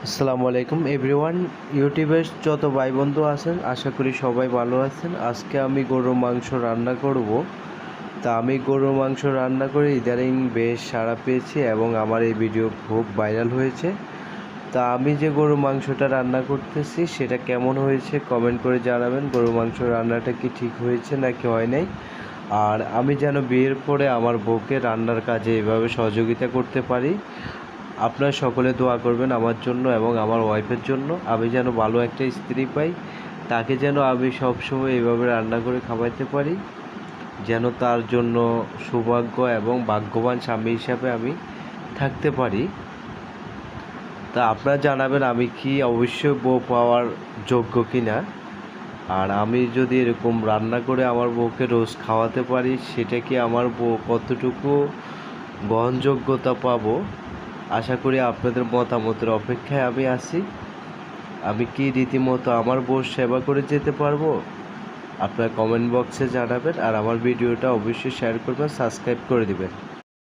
আসসালামু আলাইকুম এভরিওয়ান। ইউটিউবের যত ভাই বন্ধু আছেন আশা করি সবাই ভালো আছেন। আজকে আমি গরুর মাংস রান্না করব। তা আমি গরুর মাংস রান্না করে ইদানিং বেশ সাড়া পেয়েছি এবং আমার এই ভিডিও খুব ভাইরাল হয়েছে। তা আমি যে গরুর মাংসটা রান্না করতেছি সেটা কেমন হয়েছে কমেন্ট করে জানাবেন। গরুর মাংস রান্নাটা কি ঠিক হয়েছে নাকি হয় নাই। আর আমি যেন বিয়ের পরে আমার বউকে রান্নার কাজে এভাবে সহযোগিতা করতে পারি। আপনারা সকলে দোয়া করবেন আমার জন্য এবং আমার ওয়াইফের জন্য। আমি যেন ভালো একটা স্ত্রী পাই, তাকে যেন আমি সবসময় এভাবে রান্না করে খাওয়াইতে পারি, যেন তার জন্য সৌভাগ্য এবং ভাগ্যবান স্বামী হিসাবে আমি থাকতে পারি। তা আপনারা জানাবেন আমি কি অবশ্যই বউ পাওয়ার যোগ্য কি না। আর আমি যদি এরকম রান্না করে আমার বউকে রোজ খাওয়াতে পারি, সেটা কি আমার বউ কতটুকু গ্রহণযোগ্যতা পাবো। আশা করি আপনাদের মতামতের অপেক্ষায় আমি আছি। আমি কি রীতিমতো আমার বউর সেবা করে যেতে পারবো? আপনার কমেন্ট বক্সে জানাবেন আর আমার ভিডিওটা অবশ্যই শেয়ার করবেন, সাবস্ক্রাইব করে দিবেন।